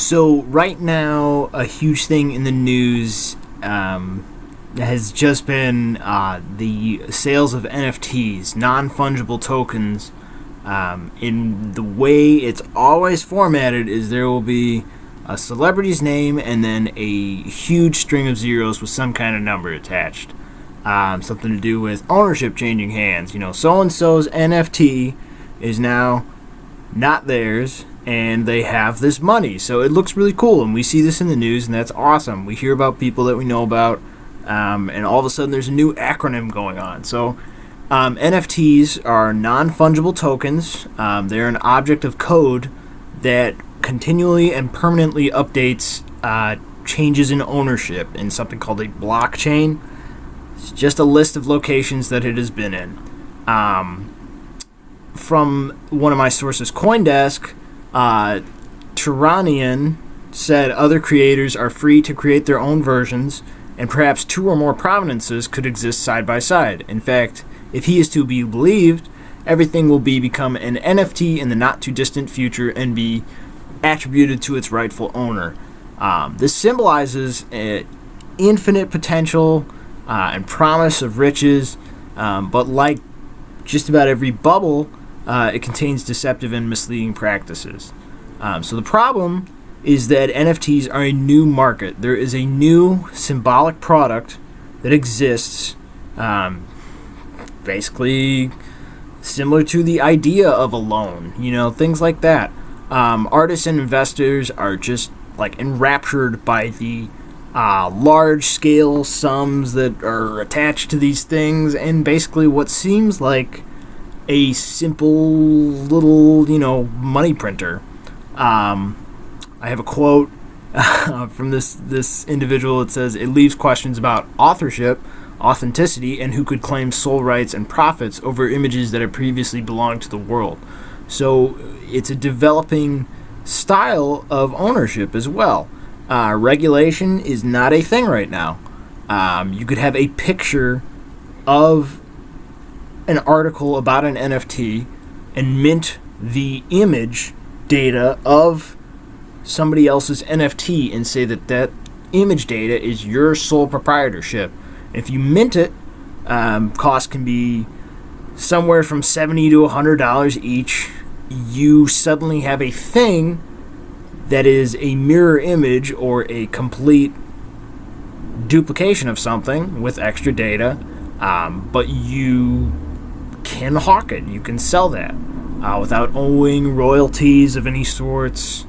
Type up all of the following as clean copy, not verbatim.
So right now, a huge thing in the news has just been the sales of NFTs, non-fungible tokens. In the way it's always formatted is there will be a celebrity's name and then a huge string of zeros with some kind of number attached. Something to do with ownership changing hands. So-and-so's NFT is now not theirs, and they have this money. So it looks really cool, and we see this in the news, and that's awesome. We hear about people that we know about, and all of a sudden there's a new acronym going on. So NFTs are non-fungible tokens. They're an object of code that continually and permanently updates changes in ownership in something called a blockchain. It's just a list of locations that it has been in. From one of my sources, CoinDesk, Turanian said other creators are free to create their own versions, and perhaps two or more provenances could exist side by side. In fact, if he is to be believed, everything will become an NFT in the not-too-distant future and be attributed to its rightful owner. This symbolizes infinite potential and promise of riches, but like just about every bubble, it contains deceptive and misleading practices. So the problem is that NFTs are a new market. There is a new symbolic product that exists, basically similar to the idea of a loan, things like that. Artists and investors are just like enraptured by the large-scale sums that are attached to these things, and basically what seems like a simple little, money printer. I have a quote from this individual. It says, "It leaves questions about authorship, authenticity, and who could claim sole rights and profits over images that had previously belonged to the world." So it's a developing style of ownership as well. Regulation is not a thing right now. You could have a picture of an article about an NFT and mint the image data of somebody else's NFT and say that image data is your sole proprietorship. If you mint it, cost can be somewhere from $70 to $100 each. You suddenly have a thing that is a mirror image or a complete duplication of something with extra data, but you can hawk it. You can sell that without owing royalties of any sorts.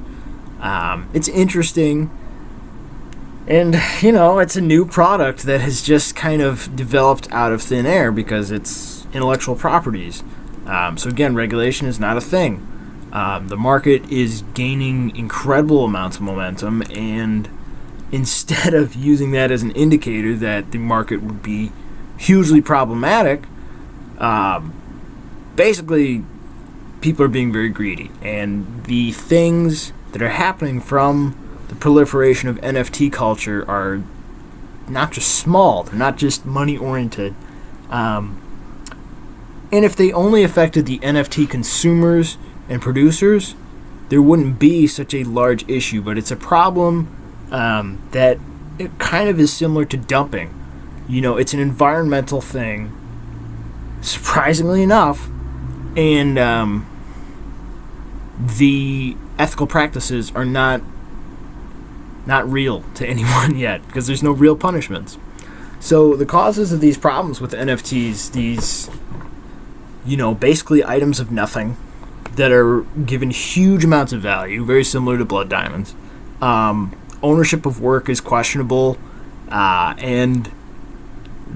It's interesting, and it's a new product that has just kind of developed out of thin air because it's intellectual properties. So again, regulation is not a thing. The market is gaining incredible amounts of momentum, and instead of using that as an indicator that the market would be hugely problematic, basically people are being very greedy, and the things that are happening from the proliferation of NFT culture are not just small, they're not just money oriented. And if they only affected the NFT consumers and producers, there wouldn't be such a large issue. But it's a problem that it kind of is similar to dumping. It's an environmental thing, surprisingly enough, and the ethical practices are not real to anyone yet because there's no real punishments. So the causes of these problems with NFTs, these basically items of nothing that are given huge amounts of value, very similar to blood diamonds. Ownership of work is questionable, and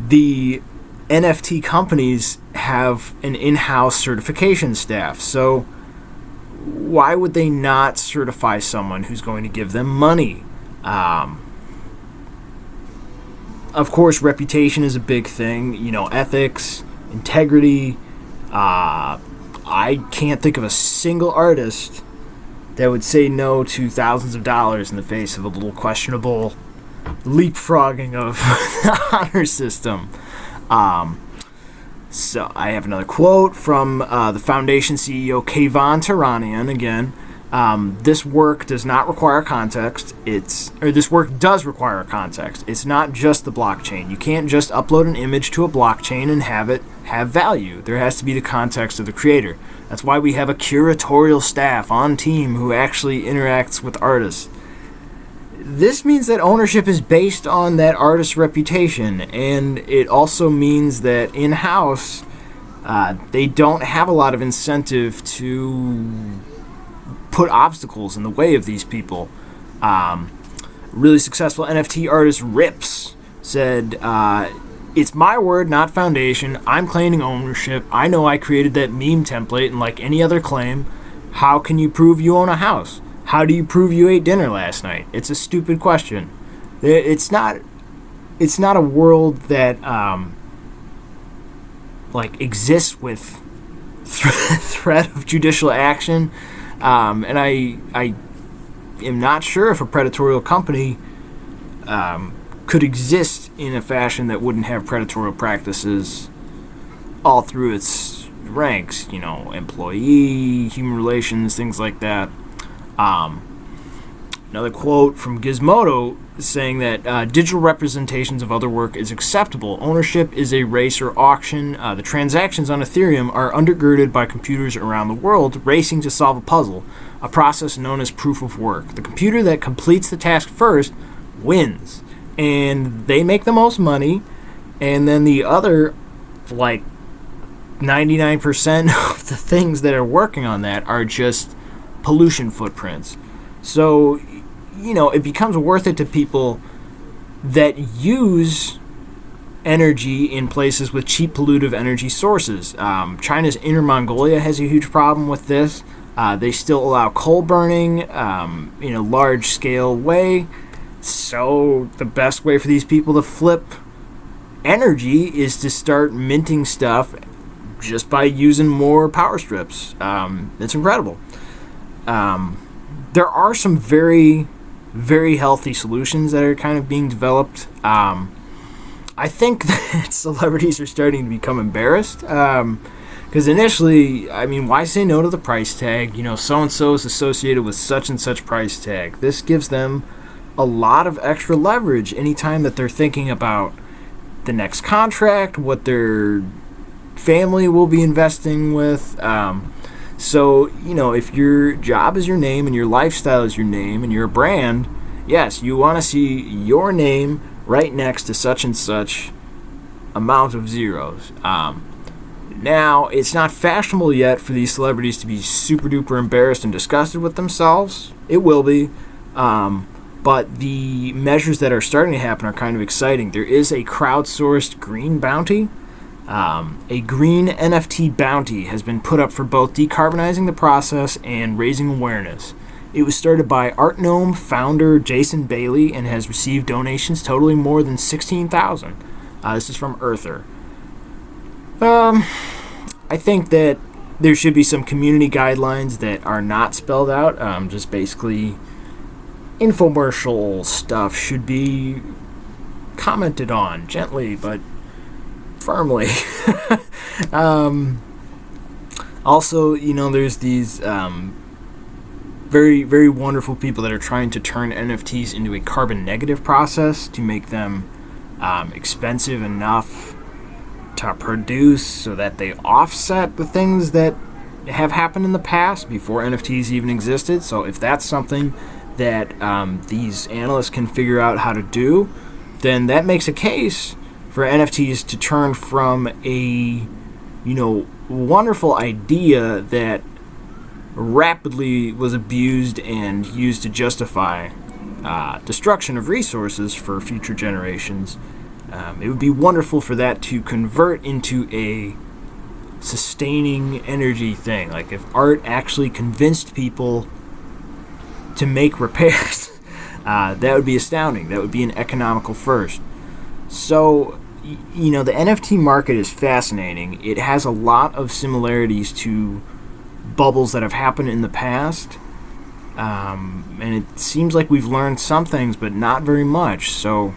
the NFT companies have an in-house certification staff. So why would they not certify someone who's going to give them money? Of course, reputation is a big thing. Ethics, integrity. I can't think of a single artist that would say no to thousands of dollars in the face of a little questionable leapfrogging of the honor system. So I have another quote from the foundation CEO Kayvon Turanian again. This work does not require context. This work does require context. It's not just the blockchain. You can't just upload an image to a blockchain and have it have value. There has to be the context of the creator. That's why we have a curatorial staff on team who actually interacts with artists. This means that ownership is based on that artist's reputation, and it also means that in-house, they don't have a lot of incentive to put obstacles in the way of these people. Really successful NFT artist Rips said, "It's my word, not foundation. I'm claiming ownership. I know I created that meme template, and like any other claim, how can you prove you own a house? How do you prove you ate dinner last night? It's a stupid question. It's not a world that exists with threat of judicial action, and I am not sure if a predatory company could exist in a fashion that wouldn't have predatory practices all through its ranks. Employee, human relations, things like that." Another quote from Gizmodo saying that digital representations of other work is acceptable. Ownership is a race or auction. The transactions on Ethereum are undergirded by computers around the world racing to solve a puzzle, a process known as proof of work. The computer that completes the task first wins, and they make the most money, and then the other, 99% of the things that are working on that are just pollution footprints. So, it becomes worth it to people that use energy in places with cheap pollutive energy sources. China's Inner Mongolia has a huge problem with this. They still allow coal burning in a large-scale way. So the best way for these people to flip energy is to start minting stuff just by using more power strips. It's incredible. There are some very, very healthy solutions that are kind of being developed. I think that celebrities are starting to become embarrassed. Because initially, why say no to the price tag? So-and-so is associated with such and such price tag. This gives them a lot of extra leverage anytime that they're thinking about the next contract, what their family will be investing with. So, if your job is your name and your lifestyle is your name and you're a brand, yes, you want to see your name right next to such and such amount of zeros. Now, it's not fashionable yet for these celebrities to be super duper embarrassed and disgusted with themselves. It will be. But the measures that are starting to happen are kind of exciting. There is a crowdsourced green bounty. A green NFT bounty has been put up for both decarbonizing the process and raising awareness. It was started by Art Gnome founder Jason Bailey and has received donations totaling more than $16,000. This is from Earther. I think that there should be some community guidelines that are not spelled out. Just basically, infomercial stuff should be commented on gently, but firmly. Also, there's these very, very wonderful people that are trying to turn NFTs into a carbon negative process to make them expensive enough to produce so that they offset the things that have happened in the past before NFTs even existed. So if that's something that these analysts can figure out how to do, then that makes a case for NFTs to turn from a wonderful idea that rapidly was abused and used to justify destruction of resources for future generations. It would be wonderful for that to convert into a sustaining energy thing. Like if art actually convinced people to make repairs, that would be astounding. That would be an economical first. So, the NFT market is fascinating. It has a lot of similarities to bubbles that have happened in the past. And it seems like we've learned some things, but not very much. So,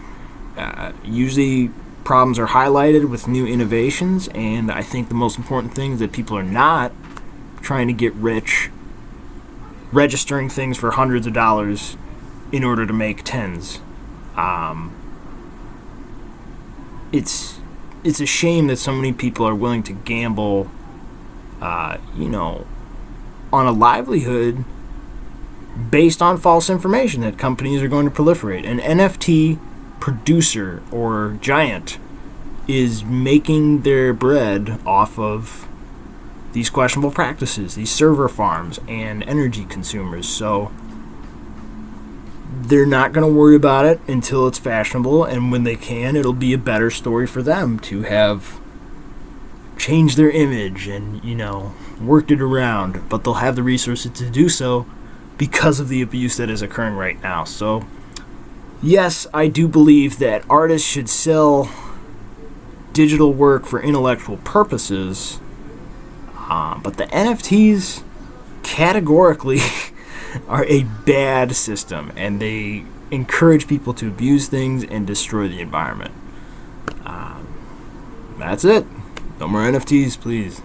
usually problems are highlighted with new innovations, and I think the most important thing is that people are not trying to get rich registering things for hundreds of dollars in order to make tens. It's a shame that so many people are willing to gamble, on a livelihood based on false information that companies are going to proliferate. An NFT producer or giant is making their bread off of these questionable practices, these server farms and energy consumers. So they're not going to worry about it until it's fashionable, and when they can, it'll be a better story for them to have changed their image and, worked it around. But they'll have the resources to do so because of the abuse that is occurring right now. So yes, I do believe that artists should sell digital work for intellectual purposes, but the NFTs categorically are a bad system, and they encourage people to abuse things and destroy the environment. That's it. No more NFTs, please.